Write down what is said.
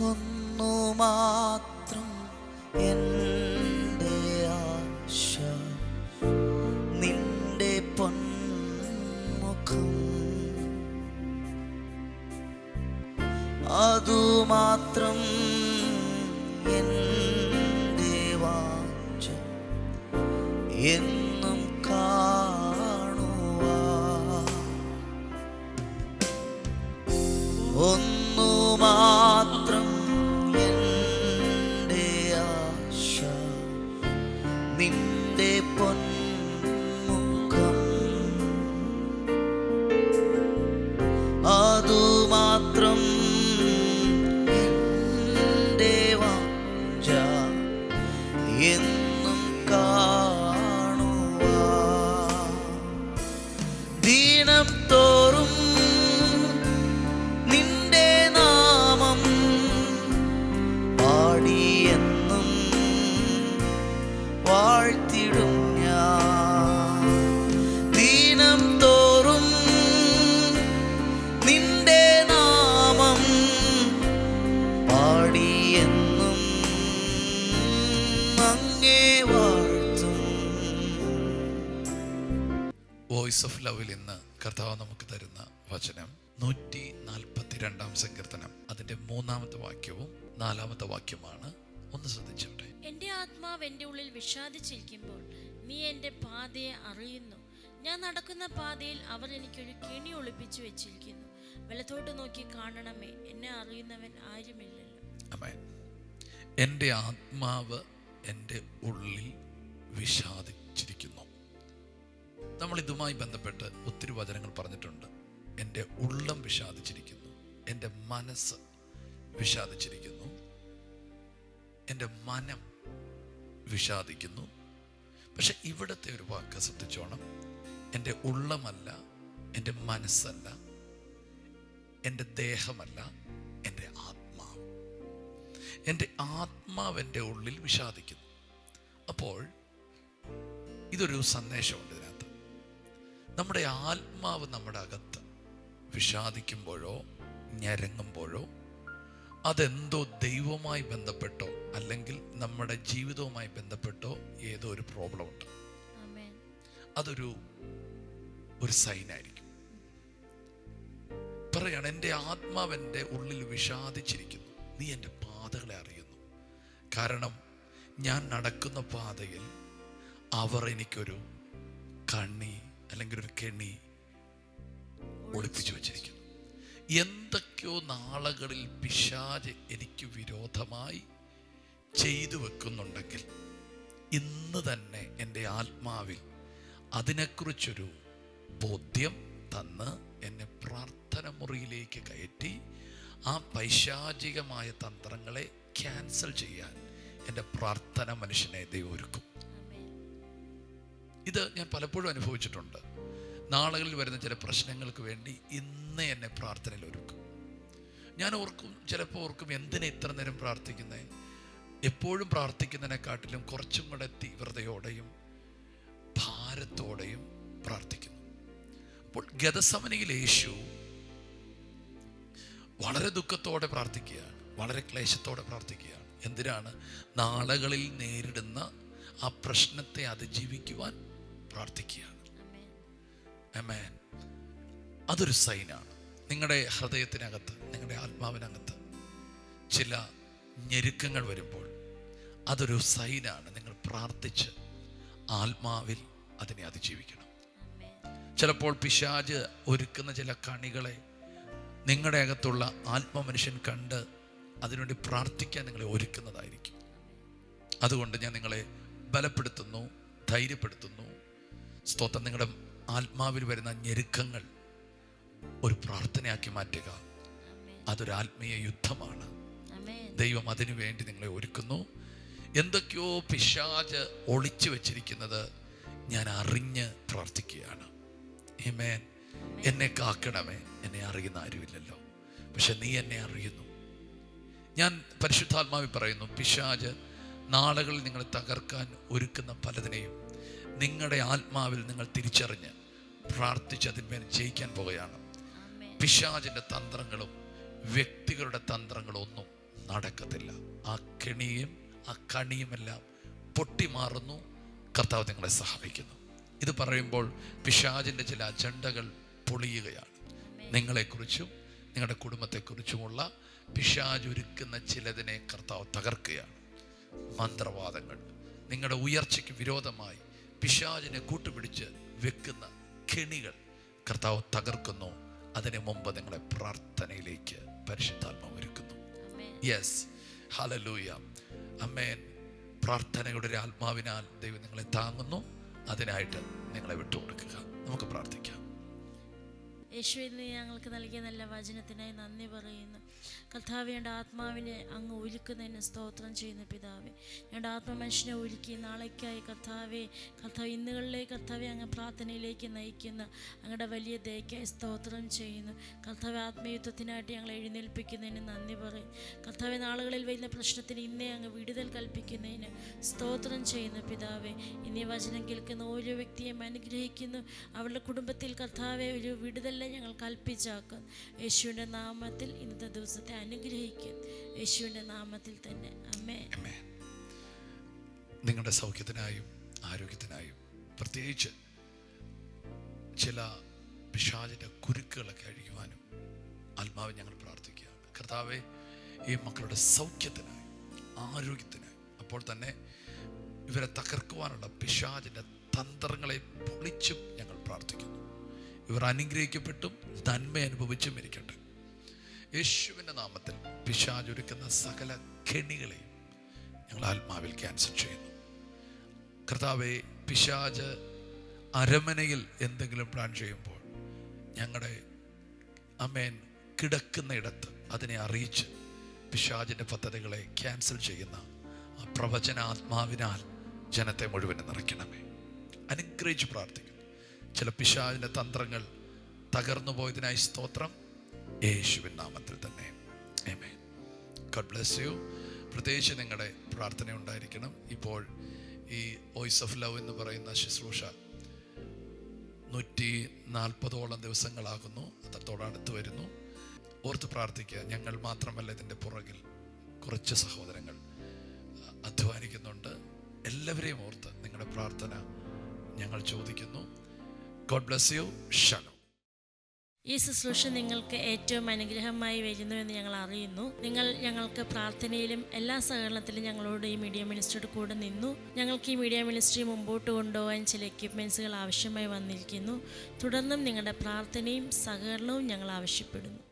ഒന്നു മാത്രം എൻ്റെ ആശ, നിന്റെ പൊന്മുഖം. അതുമാത്രം എൻ്റെ വാഞ്ച, എന്നും കാണുവാൻ. ഒന്നു മാത്രം എൻ്റെ ആശ, നിന്റെ പൊന്മുഖം. അതുമാത്രം എൻ്റെ വാഞ്ച, എന്നും കാണുവാൻ. ദിനം തോറും നിന്റെ നാമം പാടിയെന്നും വാഴ്ത്തിടും ഞാൻ. ദിനം തോറും നിന്റെ നാമം പാടിയെന്നും അങ്ങേ വാഴ്ത്തും. വോയിസ് ഓഫ് ലവിൽ ഇന്ന് കർത്താവ് നമുക്ക് തരുന്ന വചനം 142 സങ്കീർത്തനം, അതിന്റെ 3-ാമത്തെ വാക്യവും 4-ാമത്തെ വാക്യമാണ്. ഒന്ന് ശ്രദ്ധിച്ചോട്ടെ. എന്റെ ആത്മാവ് എന്റെ ഉള്ളിൽ വിഷാദിച്ചിരിക്കുമ്പോൾ നീ എന്റെ പാതയെ അറിയുന്നു. ഞാൻ നടക്കുന്ന പാതയിൽ അവർ എനിക്കൊരു കെണി ഒളിപ്പിച്ചു വെച്ചിരിക്കുന്നു. വലത്തോട്ട് നോക്കി കാണണമേ, എന്നെ അറിയുന്നവൻ ആരുമില്ലല്ലോ. ആമേൻ. എൻ്റെ ആത്മാവ് എൻ്റെ ഉള്ളിൽ വിഷാദിച്ചിരിക്കുന്നു. നമ്മൾ ഇതുമായി ബന്ധപ്പെട്ട് ഒത്തിരി വചനങ്ങൾ പറഞ്ഞിട്ടുണ്ട്. എൻ്റെ ഉള്ളം വിഷാദിച്ചിരിക്കുന്നു, എൻ്റെ മനസ്സ് വിഷാദിച്ചിരിക്കുന്നു, എൻ്റെ മനം വിഷാദിക്കുന്നു. പക്ഷെ ഇവിടുത്തെ ഒരു വാക്ക് ശ്രദ്ധിച്ചോണം. എൻ്റെ ഉള്ളമല്ല, എൻ്റെ മനസ്സല്ല, എൻ്റെ ദേഹമല്ല, എൻ്റെ ആത്മാവ്. എൻ്റെ ആത്മാവ് എൻ്റെ ഉള്ളിൽ വിഷാദിക്കുന്നു. അപ്പോൾ ഇതൊരു സന്ദേശമുണ്ട് ഇതിനകത്ത്. നമ്മുടെ ആത്മാവ് നമ്മുടെ അകത്ത് വിഷാദിക്കുമ്പോഴോ ഞരങ്ങുമ്പോഴോ അതെന്തോ ദൈവവുമായി ബന്ധപ്പെട്ടോ അല്ലെങ്കിൽ നമ്മുടെ ജീവിതവുമായി ബന്ധപ്പെട്ടോ ഏതോ ഒരു പ്രോബ്ലം ഉണ്ട്. അതൊരു സൈനായിരിക്കും. പറയാണ്, എൻ്റെ ആത്മാവ് എൻ്റെ ഉള്ളിൽ വിഷാദിച്ചിരിക്കുന്നു, നീ എൻ്റെ പാതകളെ അറിയുന്നു. കാരണം ഞാൻ നടക്കുന്ന പാതയിൽ അവർ എനിക്കൊരു കണ്ണി അല്ലെങ്കിൽ ഒരു കെണി ഒളിപ്പിച്ചു വച്ചിരിക്കുന്നു. എന്തൊക്കെയോ നാളുകളിൽ പിശാച് എനിക്ക് വിരോധമായി ചെയ്തു വെക്കുന്നുണ്ടെങ്കിൽ ഇന്ന് തന്നെ എൻ്റെ ആത്മാവിൽ അതിനെക്കുറിച്ചൊരു ബോധ്യം തന്ന് എന്നെ പ്രാർത്ഥന മുറിയിലേക്ക് കയറ്റി ആ പൈശാചികമായ തന്ത്രങ്ങളെ ക്യാൻസൽ ചെയ്യാൻ എൻ്റെ പ്രാർത്ഥന മനുഷ്യനെ ദൈവം ഒരുക്കും. ഇത് ഞാൻ പലപ്പോഴും അനുഭവിച്ചിട്ടുണ്ട്. നാളുകളിൽ വരുന്ന ചില പ്രശ്നങ്ങൾക്ക് വേണ്ടി ഇന്ന് എന്നെ പ്രാർത്ഥനയിൽ ഒരുക്കും. ഞാൻ ചിലപ്പോൾ ഓർക്കും, എന്തിനാ ഇത്ര നേരം പ്രാർത്ഥിക്കുന്നത്? എപ്പോഴും പ്രാർത്ഥിക്കുന്നതിനെക്കാട്ടിലും കുറച്ചും കൂടെ തീവ്രതയോടെയും ഭാരത്തോടെയും പ്രാർത്ഥിക്കുന്നു. അപ്പോൾ ഗെത്സമനിയിൽ യേശു വളരെ ദുഃഖത്തോടെ പ്രാർത്ഥിക്കുകയാണ്, വളരെ ക്ലേശത്തോടെ പ്രാർത്ഥിക്കുകയാണ്. എന്തിനാണ്? നാളുകളിൽ നേരിടുന്ന ആ പ്രശ്നത്തെ അതിജീവിക്കുവാൻ പ്രാർത്ഥിക്കുകയാണ്. ആമേൻ. അതൊരു സൈനാണ്. നിങ്ങളുടെ ഹൃദയത്തിനകത്ത്, നിങ്ങളുടെ ആത്മാവിനകത്ത് ചില ഞെരുക്കങ്ങൾ വരുമ്പോൾ അതൊരു സൈനാണ്. നിങ്ങൾ പ്രാർത്ഥിച്ച് ആത്മാവിൽ അതിനെ അതിജീവിക്കണം. ചിലപ്പോൾ പിശാച് ഒരുക്കുന്ന ചില കണികളെ നിങ്ങളുടെ അകത്തുള്ള ആത്മമനുഷ്യൻ കണ്ട് അതിനുവേണ്ടി പ്രാർത്ഥിക്കാൻ നിങ്ങളെ ഒരുക്കുന്നതായിരിക്കും. അതുകൊണ്ട് ഞാൻ നിങ്ങളെ ബലപ്പെടുത്തുന്നു, ധൈര്യപ്പെടുത്തുന്നു. സ്തോത്രം. നിങ്ങളുടെ ആത്മാവിൽ വരുന്ന ഞെരുക്കങ്ങൾ ഒരു പ്രാർത്ഥനയാക്കി മാറ്റുക. അതൊരു ആത്മീയ യുദ്ധമാണ്. ദൈവം അതിനു വേണ്ടി നിങ്ങളെ ഒരുക്കുന്നു. എന്തൊക്കെയോ പിശാച് ഒളിച്ചു വെച്ചിരിക്കുന്നത് ഞാൻ അറിഞ്ഞ് പ്രാർത്ഥിക്കുകയാണ്. ആമേൻ. എന്നെ കാക്കണമേ, എന്നെ അറിയുന്ന ആരുമില്ലല്ലോ, പക്ഷെ നീ എന്നെ അറിയുന്നു. ഞാൻ പരിശുദ്ധാത്മാവിൽ പറയുന്നു, പിശാച് നാളുകളിൽ നിങ്ങളെ തകർക്കാൻ ഒരുക്കുന്ന പലതിനെയും നിങ്ങളുടെ ആത്മാവിൽ നിങ്ങൾ തിരിച്ചറിഞ്ഞ് പ്രാർത്ഥിച്ച് അതിന്മേൽ ജയിക്കാൻ പോകുകയാണ്. പിശാചിൻ്റെ തന്ത്രങ്ങളും വ്യക്തികളുടെ തന്ത്രങ്ങളും ഒന്നും നടക്കത്തില്ല. ആ കെണിയും ആ കണിയുമെല്ലാം പൊട്ടിമാറുന്നു. കർത്താവ് നിങ്ങളെ സഹായിക്കുന്നു. ഇത് പറയുമ്പോൾ പിശാചിൻ്റെ ചില അജണ്ടകൾ പൊളിയുകയാണ്. നിങ്ങളെക്കുറിച്ചും നിങ്ങളുടെ കുടുംബത്തെക്കുറിച്ചുമുള്ള പിശാച് ഒരുക്കുന്ന ചിലതിനെ കർത്താവ് തകർക്കുകയാണ്. മന്ത്രവാദങ്ങൾ, നിങ്ങളുടെ ഉയർച്ചയ്ക്ക് വിരോധമായി പിശാചിനെ കൂട്ടുപിടിച്ച് വെക്കുന്ന കെണികൾ കർത്താവ് തകർക്കുന്നു. അതിനു മുമ്പ് നിങ്ങളെ പ്രാർത്ഥനയിലേക്ക് പരിശുദ്ധാത്മാവ് ഒരുക്കുന്നു. യെസ്, ഹല്ലേലൂയ, ആമേൻ. പ്രാർത്ഥനയുടെ ഒരു ആത്മാവിനാൽ ദൈവം നിങ്ങളെ താങ്ങുന്നു. അതിനായിട്ട് നിങ്ങളെ വിട്ടുകൊടുക്കുക. നമുക്ക് പ്രാർത്ഥിക്കാം. യേശുവിന് ഞങ്ങൾക്ക് നൽകിയ നല്ല വചനത്തിനായി നന്ദി പറയുന്നു. കർത്താവേ, എൻ്റെ ആത്മാവിനെ അങ്ങ് ഒരുക്കുന്നതിന് സ്തോത്രം ചെയ്യുന്നു പിതാവേ. എൻ്റെ ആത്മമനുഷ്യനെ ഒരുക്കി നാളേക്കായി കർത്താവേ, ഇന്നുകളിലേക്ക് കർത്താവെ അങ്ങ് പ്രാർത്ഥനയിലേക്ക് നയിക്കുന്ന അങ്ങയുടെ വലിയ ദയക്കായി സ്തോത്രം ചെയ്യുന്നു. കർത്താവെ, ആത്മയുദ്ധത്തിനായിട്ട് ഞങ്ങൾ എഴുന്നേൽപ്പിക്കുന്നതിന് നന്ദി പറയും. കർത്താവെ, നാളുകളിൽ വരുന്ന പ്രശ്നത്തിന് ഇന്നേ അങ്ങ് വിടുതൽ കൽപ്പിക്കുന്നതിന് സ്തോത്രം ചെയ്യുന്നു പിതാവേ. ഇന്നീ വചനം കേൾക്കുന്ന ഓരോ വ്യക്തിയെയും അനുഗ്രഹിക്കുന്നു. അവരുടെ കുടുംബത്തിൽ കർത്താവെ ഒരു വിടുതൽ ഞങ്ങൾ കൽപ്പിച്ചാക്കും. യേശുവിൻ്റെ നാമത്തിൽ ഇന്നത്തെ ദിവസത്തെ അനുഗ്രഹിക്കും. യേശുവിൻ്റെ നാമത്തിൽ തന്നെ ആമേൻ. നിങ്ങളുടെ സൗഖ്യത്തിനായും ആരോഗ്യത്തിനായും പ്രത്യേകിച്ച് ചില പിശാചിൻ്റെ കുരുക്കുകളൊക്കെ അഴിയുവാനും ആത്മാവ് ഞങ്ങൾ പ്രാർത്ഥിക്കുകയാണ്. കർത്താവെ, ഈ മക്കളുടെ സൗഖ്യത്തിനായും ആരോഗ്യത്തിനായും അപ്പോൾ തന്നെ ഇവരെ തകർക്കുവാനുള്ള പിശാചിൻ്റെ തന്ത്രങ്ങളെ പൊളിച്ചും ഞങ്ങൾ പ്രാർത്ഥിക്കുന്നു. ഇവർ അനുഗ്രഹിക്കപ്പെട്ടും നന്മ അനുഭവിച്ചും ഇരിക്കട്ടെ. യേശുവിൻ്റെ നാമത്തിൽ പിശാച് ഒരുക്കുന്ന സകല കെണികളെയും ഞങ്ങൾ ആത്മാവിൽ ക്യാൻസൽ ചെയ്യുന്നു. കർത്താവെ, പിശാച് അരമനയിൽ എന്തെങ്കിലും പ്ലാൻ ചെയ്യുമ്പോൾ ഞങ്ങളുടെ ആമേൻ കിടക്കുന്ന ഇടത്ത് അതിനെ അറിയിച്ച് പിശാചിൻ്റെ പദ്ധതികളെ ക്യാൻസൽ ചെയ്യുന്ന ആ പ്രവചനാത്മാവിനാൽ ജനത്തെ മുഴുവൻ നിറയ്ക്കണമേ. അനുഗ്രഹിച്ച് പ്രാർത്ഥിക്കുന്നു. ചില പിശാചിൻ്റെ തന്ത്രങ്ങൾ തകർന്നു പോയതിനായി സ്തോത്രം, യേശുവിൻ നാമത്തിൽ തന്നെ ആമേൻ. God bless you. പ്രത്യേകിച്ച് നിങ്ങളുടെ പ്രാർത്ഥന ഉണ്ടായിരിക്കണം. ഇപ്പോൾ ഈ വോയിസ് ഓഫ് ലവ് എന്ന് പറയുന്ന ശുശ്രൂഷ 140ഓളം ദിവസങ്ങളാകുന്നു. അത്രത്തോളം അടുത്ത് വരുന്നു. ഓർത്ത് പ്രാർത്ഥിക്കുക. ഞങ്ങൾ മാത്രമല്ല ഇതിൻ്റെ പുറകിൽ കുറച്ച് സഹോദരങ്ങൾ അധ്വാനിക്കുന്നുണ്ട്. എല്ലാവരെയും ഓർത്ത് നിങ്ങളുടെ പ്രാർത്ഥന ഞങ്ങൾ ചോദിക്കുന്നു. God bless you. Shalom. ഈ ശുശ്രൂഷ നിങ്ങൾക്ക് ഏറ്റവും അനുഗ്രഹമായി വരുന്നു എന്ന് ഞങ്ങൾ അറിയുന്നു. നിങ്ങൾ ഞങ്ങൾക്ക് പ്രാർത്ഥനയിലും എല്ലാ സഹകരണത്തിലും ഞങ്ങളോട് ഈ മീഡിയ മിനിസ്ട്രിയുടെ കൂടെ നിന്നു. ഞങ്ങൾക്ക് ഈ മീഡിയ മിനിസ്ട്രി മുമ്പോട്ട് കൊണ്ടുപോകാൻ ചില എക്യുപ്മെൻറ്റ്സുകൾ ആവശ്യമായി വന്നിരിക്കുന്നു. തുടർന്നും നിങ്ങളുടെ പ്രാർത്ഥനയും സഹകരണവും ഞങ്ങൾ ആവശ്യപ്പെടുന്നു.